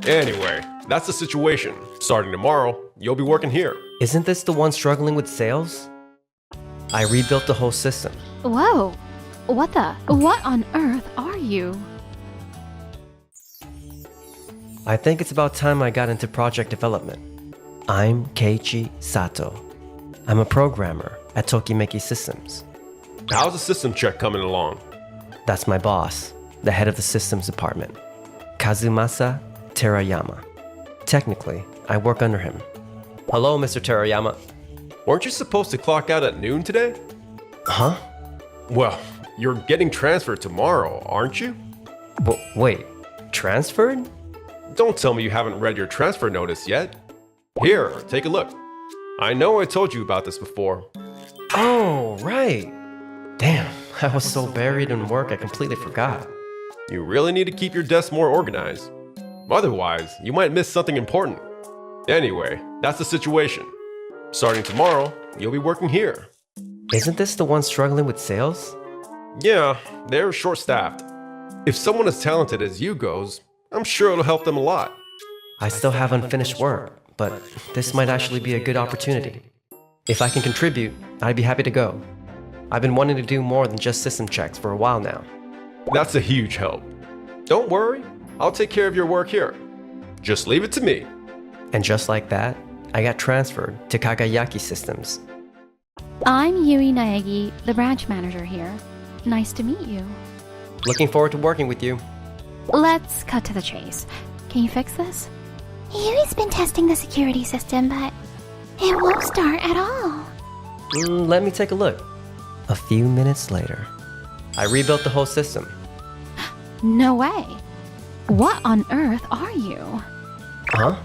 Anyway, that's the situation. Starting tomorrow, you'll be working here. Isn't this the one struggling with sales? I rebuilt the whole system. Whoa! What on earth are you? I think it's about time I got into project development. I'm Keiichi Sato. I'm a programmer at Tokimeki Systems. How's the system check coming along? That's my boss, the head of the systems department, Kazumasa Terayama. Technically, I work under him. Hello, Mr. Terayama. Weren't you supposed to clock out at noon today? Huh? Well, you're getting transferred tomorrow, aren't you? Wait, transferred? Don't tell me you haven't read your transfer notice yet. Here, take a look. I know I told you about this before. Oh, right. Damn, I was so buried in work I completely forgot. You really need to keep your desk more organized. Otherwise, you might miss something important. Anyway, that's the situation. Starting tomorrow, you'll be working here. Isn't this the one struggling with sales? Yeah, they're short-staffed. If someone as talented as you goes, I'm sure it'll help them a lot. I still have unfinished work, but this might actually be a good opportunity. If I can contribute, I'd be happy to go. I've been wanting to do more than just system checks for a while now. That's a huge help. Don't worry, I'll take care of your work here. Just leave it to me. And just like that, I got transferred to Kagayaki Systems. I'm Yui Naegi, the branch manager here. Nice to meet you. Looking forward to working with you. Let's cut to the chase. Can you fix this? Yui's been testing the security system, but it won't start at all. Let me take a look. A few minutes later, I rebuilt the whole system. No way. What on earth are you? Huh?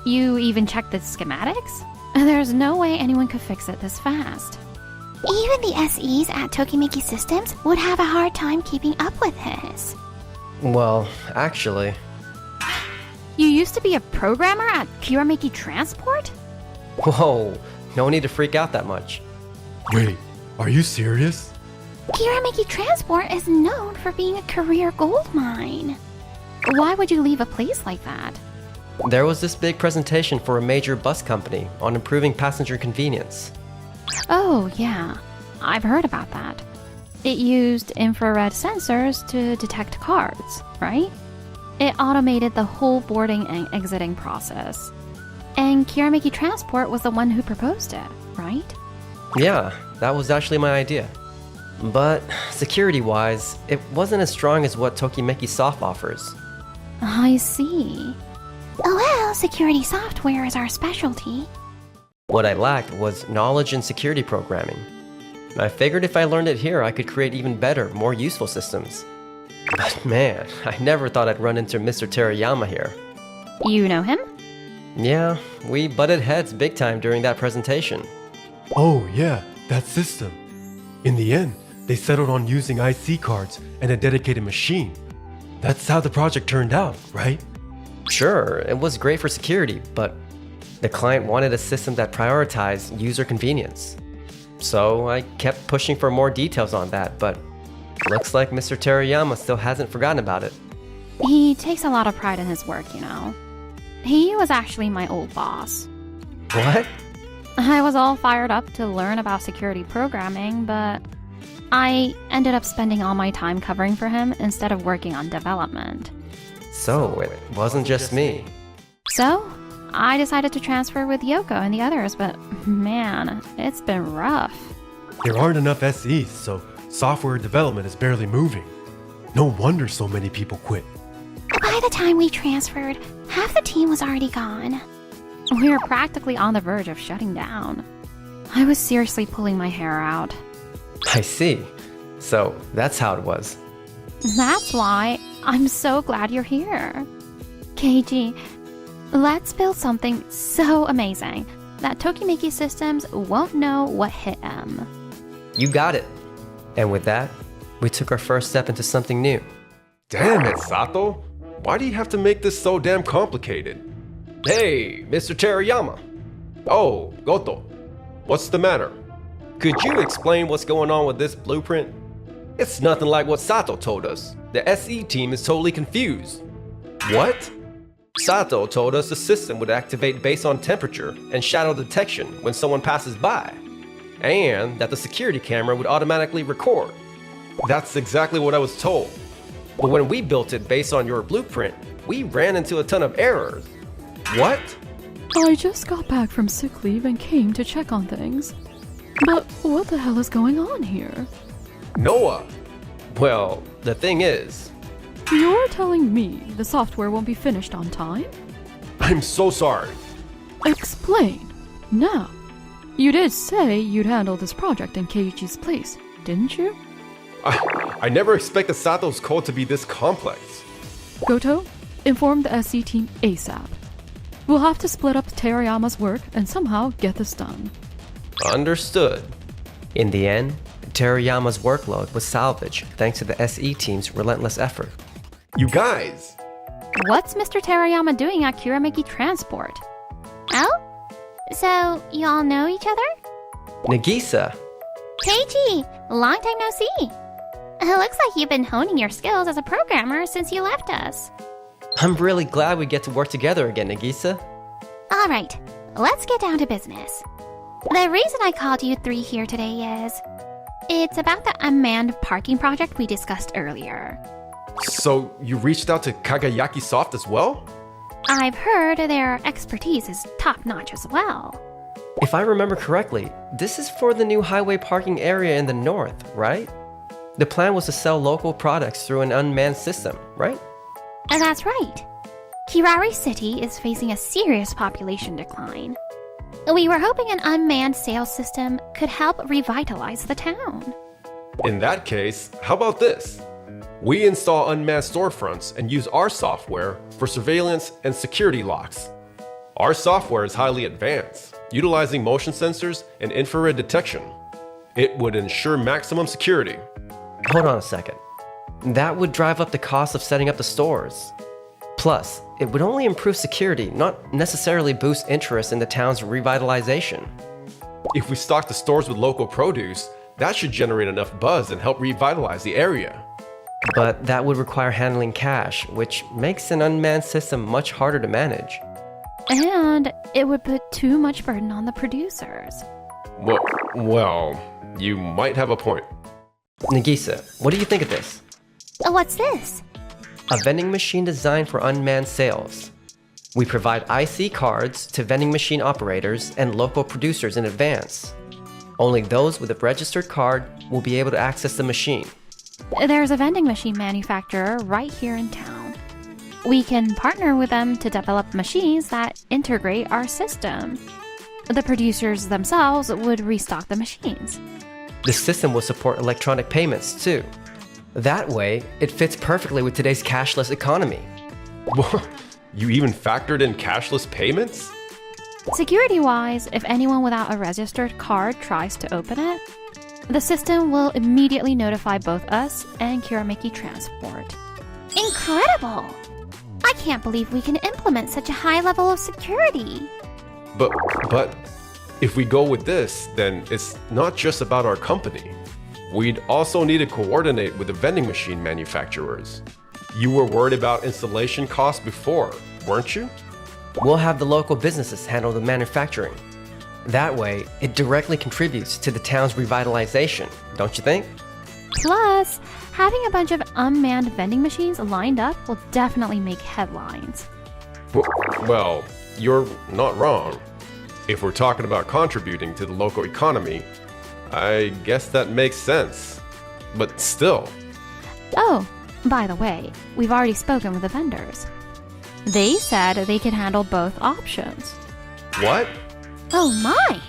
You even checked the schematics? There's no way anyone could fix it this fast. Even the SEs at Tokimeki Systems would have a hard time keeping up with this. Well, actually, You used to be a programmer at Kirameki Transport? whoa, no need to freak out that much. Wait, are you serious? Kirameki Transport is known for being a career gold mine. Why would you leave a place like that? There was this big presentation for a major bus company on improving passenger convenience. Oh, yeah. I've heard about that. It used infrared sensors to detect cars, right? It automated the whole boarding and exiting process. And Kirameki Transport was the one who proposed it, right? Yeah, that was actually my idea. But security-wise, it wasn't as strong as what Tokimeki Soft offers. I see. Well, security software is our specialty. What I lacked was knowledge in security programming. I figured if I learned it here, I could create even better, more useful systems. But man, I never thought I'd run into Mr. Terayama here. You know him? Yeah, we butted heads big time during that presentation. Oh yeah, that system. In the end, they settled on using IC cards and a dedicated machine. That's how the project turned out, right? Sure, it was great for security, but the client wanted a system that prioritized user convenience. So I kept pushing for more details on that, but looks like Mr. Terayama still hasn't forgotten about it. He takes a lot of pride in his work, you know. He was actually my old boss. What? I was all fired up to learn about security programming, but I ended up spending all my time covering for him instead of working on development. So it wasn't just me. So, I decided to transfer with Yoko and the others, but man, it's been rough. There aren't enough SEs, so software development is barely moving. No wonder so many people quit. By the time we transferred, half the team was already gone. We were practically on the verge of shutting down. I was seriously pulling my hair out. I see. So that's how it was. That's why I'm so glad you're here. Keiji, let's build something so amazing that Tokimeki Systems won't know what hit them. You got it. And with that, we took our first step into something new. Damn it, Sato. Why do you have to make this so damn complicated? Hey, Mr. Terayama. Oh, Goto. What's the matter? Could you explain what's going on with this blueprint? It's nothing like what Sato told us. The SE team is totally confused. What? Sato told us the system would activate based on temperature and shadow detection when someone passes by, and that the security camera would automatically record. That's exactly what I was told. But when we built it based on your blueprint, we ran into a ton of errors. What? I just got back from sick leave and came to check on things. But what the hell is going on here? Noah! Well, the thing is, You're telling me the software won't be finished on time? I'm so sorry. Explain. Now, you did say you'd handle this project in Keiichi's place, didn't you? I never expected Sato's code to be this complex. Goto, inform the SE team ASAP. We'll have to split up Terayama's work and somehow get this done. understood. In the end, Terayama's workload was salvaged thanks to the SE team's relentless effort. You guys! What's Mr. Terayama doing at Kirameki Transport? Oh? So, you all know each other? Nagisa, Keiichi, long time no see. It looks like you've been honing your skills as a programmer since you left us. I'm really glad we get to work together again, Nagisa. Alright, let's get down to business. The reason I called you three here today is... it's about the unmanned parking project we discussed earlier. So you reached out to Kagayaki Soft as well? I've heard their expertise is top-notch as well. If I remember correctly, this is for the new highway parking area in the north, right? The plan was to sell local products through an unmanned system, right? And that's right. Kirari City is facing a serious population decline. We were hoping an unmanned sales system could help revitalize the town. In that case, how about this? We install unmanned storefronts and use our software for surveillance and security locks. Our software is highly advanced, utilizing motion sensors and infrared detection. It would ensure maximum security. Hold on a second. That would drive up the cost of setting up the stores. Plus, it would only improve security, not necessarily boost interest in the town's revitalization. If we stock the stores with local produce, that should generate enough buzz and help revitalize the area. But that would require handling cash, which makes an unmanned system much harder to manage. And it would put too much burden on the producers. Well, you might have a point. Nagisa, what do you think of this? What's this? A vending machine designed for unmanned sales. We provide IC cards to vending machine operators and local producers in advance. Only those with a registered card will be able to access the machine. There's a vending machine manufacturer right here in town. We can partner with them to develop machines that integrate our system. The producers themselves would restock the machines. The system will support electronic payments too. That way, it fits perfectly with today's cashless economy. You even factored in cashless payments? Security-wise, if anyone without a registered card tries to open it, the system will immediately notify both us and Kirameki Transport. Incredible! I can't believe we can implement such a high level of security. But if we go with this, then it's not just about our company. We'd also need to coordinate with the vending machine manufacturers. You were worried about installation costs before, weren't you? We'll have the local businesses handle the manufacturing. That way, it directly contributes to the town's revitalization, don't you think? Plus, having a bunch of unmanned vending machines lined up will definitely make headlines. Well, you're not wrong. If we're talking about contributing to the local economy, I guess that makes sense. But still. Oh, by the way, we've already spoken with the vendors. They said they can handle both options. What? Oh my!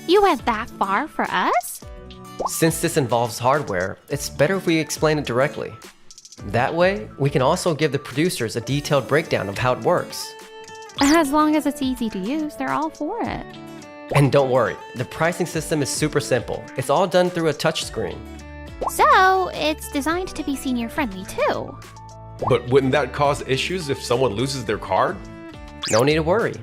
You went that far for us? Since this involves hardware, it's better if we explain it directly. That way, we can also give the producers a detailed breakdown of how it works. As long as it's easy to use, they're all for it. And don't worry, the pricing system is super simple. It's all done through a touchscreen. So, it's designed to be senior friendly too. But wouldn't that cause issues if someone loses their card? No need to worry.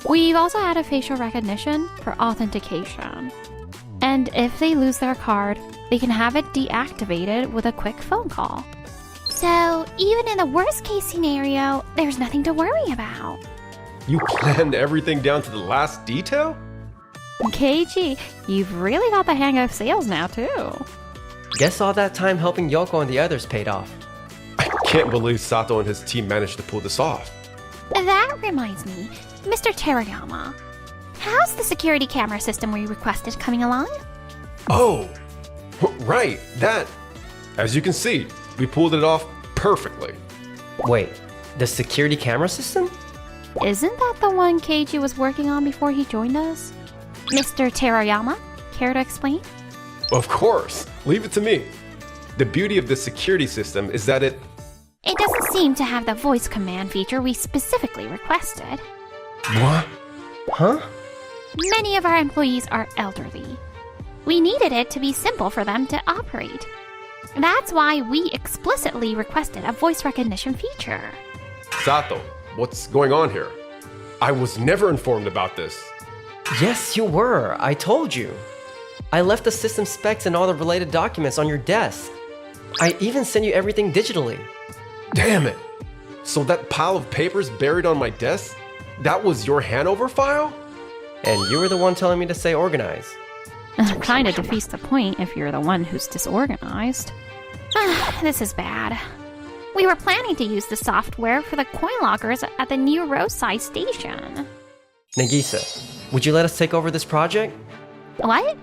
We've also added facial recognition for authentication. And if they lose their card, they can have it deactivated with a quick phone call. So, even in the worst case scenario, there's nothing to worry about. You planned everything down to the last detail? Keiji, you've really got the hang of sales now, too. Guess all that time helping Yoko and the others paid off. I can't believe Sato and his team managed to pull this off. That reminds me, Mr. Terayama, how's the security camera system we requested coming along? Oh, right, that. As you can see, we pulled it off perfectly. Wait, the security camera system? Isn't that the one Keiji was working on before he joined us? Mr. Terayama, care to explain? Of course, leave it to me. The beauty of this security system is that it doesn't seem to have the voice command feature we specifically requested. What? Huh? Many of our employees are elderly. We needed it to be simple for them to operate. That's why we explicitly requested a voice recognition feature. Sato, what's going on here? I was never informed about this. Yes, you were. I told you. I left the system specs and all the related documents on your desk. I even sent you everything digitally. Damn it! So that pile of papers buried on my desk, that was your Hanover file? And you were the one telling me to stay organized. Kinda defeats the point if you're the one who's disorganized. This is bad. We were planning to use the software for the coin lockers at the new roadside station. Nagisa, would you let us take over this project? What?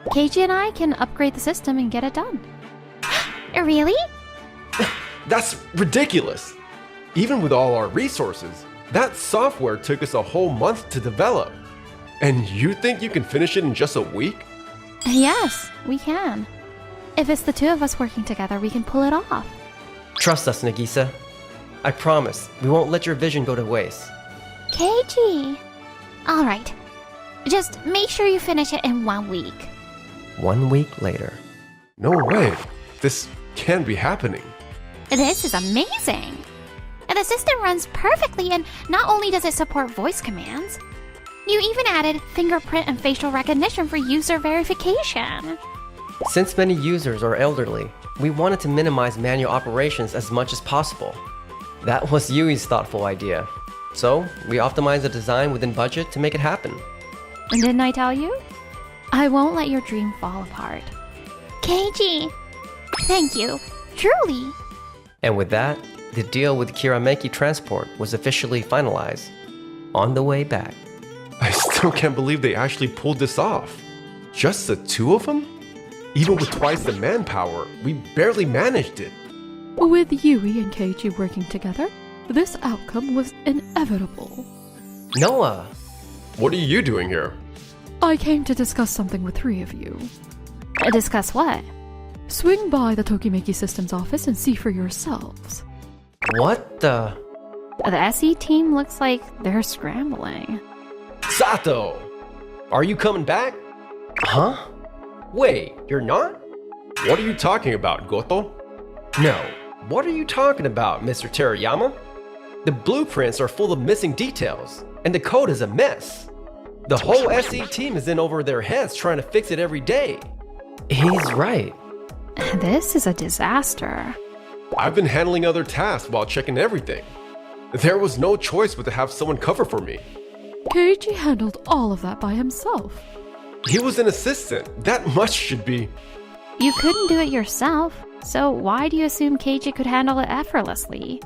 Keiji and I can upgrade the system and get it done. Really? That's ridiculous! Even with all our resources, that software took us a whole month to develop. And you think you can finish it in just a week? Yes, we can. If it's the two of us working together, we can pull it off. Trust us, Nagisa. I promise, we won't let your vision go to waste. Keiji. Alright. Just make sure you finish it in 1 week. 1 week later. No way. This can't be happening. This is amazing! The system runs perfectly, and not only does it support voice commands, you even added fingerprint and facial recognition for user verification. Since many users are elderly, we wanted to minimize manual operations as much as possible. That was Yui's thoughtful idea. So, we optimized the design within budget to make it happen. And didn't I tell you? I won't let your dream fall apart. Keiji, thank you, truly. And with that, the deal with Kirameki Transport was officially finalized. On the way back. I still can't believe they actually pulled this off. Just the two of them? Even with twice the manpower, we barely managed it. With Yui and Keiji working together, this outcome was inevitable. Noah! What are you doing here? I came to discuss something with 3 of you. Discuss what? Swing by the Tokimeki Systems office and see for yourselves. What the? The SE team looks like they're scrambling. Sato! Are you coming back? Huh? Wait, you're not? What are you talking about, Goto? No. What are you talking about, Mr. Terayama? The blueprints are full of missing details, and the code is a mess. The whole SE team is in over their heads trying to fix it every day. He's right. This is a disaster. I've been handling other tasks while checking everything. There was no choice but to have someone cover for me. Keiji handled all of that by himself. He was an assistant. That much should be. You couldn't do it yourself, so why do you assume Keiji could handle it effortlessly?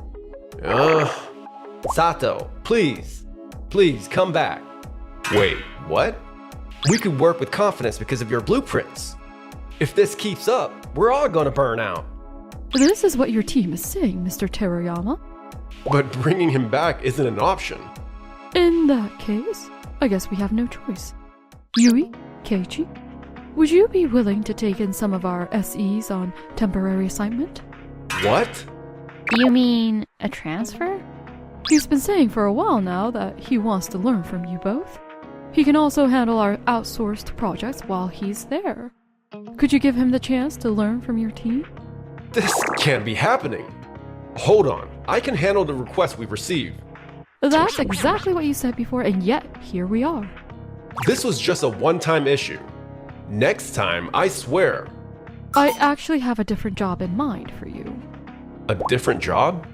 Sato, please. Please, come back. Wait, what? We could work with confidence because of your blueprints. If this keeps up, we're all gonna burn out. This is what your team is saying, Mr. Terayama. But bringing him back isn't an option. In that case, I guess we have no choice. Yui, Keiji, would you be willing to take in some of our SEs on temporary assignment? What? You mean a transfer? He's been saying for a while now that he wants to learn from you both. He can also handle our outsourced projects while he's there. Could you give him the chance to learn from your team? This can't be happening. Hold on, I can handle the request we've received. That's exactly what you said before, and yet here we are. This was just a one-time issue. Next time, I swear. I actually have a different job in mind for you. A different job?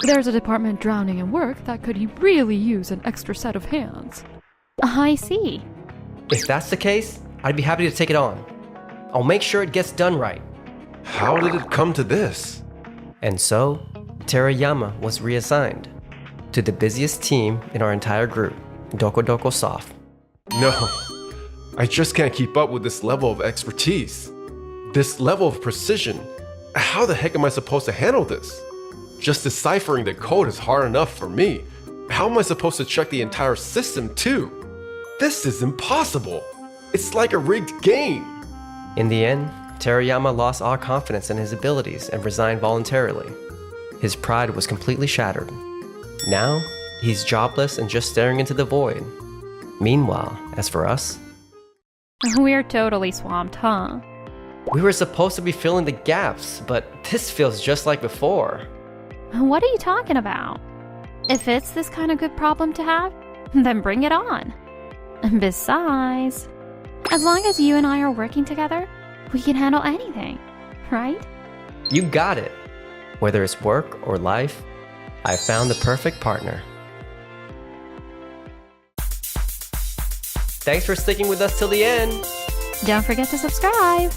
There's a department drowning in work that could really use an extra set of hands. I see. If that's the case, I'd be happy to take it on. I'll make sure it gets done right. How did it come to this? And so, Terayama was reassigned to the busiest team in our entire group, Doko Doko Soft. No, I just can't keep up with this level of expertise. This level of precision. How the heck am I supposed to handle this? Just deciphering the code is hard enough for me. How am I supposed to check the entire system too? This is impossible. It's like a rigged game. In the end, Terayama lost all confidence in his abilities and resigned voluntarily. His pride was completely shattered. Now, he's jobless and just staring into the void. Meanwhile, as for us, We're totally swamped, huh? we were supposed to be filling the gaps, but this feels just like before. What are you talking about? If it's this kind of good problem to have, then bring it on. Besides, as long as you and I are working together, we can handle anything, right? You got it. Whether it's work or life, I found the perfect partner. Thanks for sticking with us till the end. Don't forget to subscribe.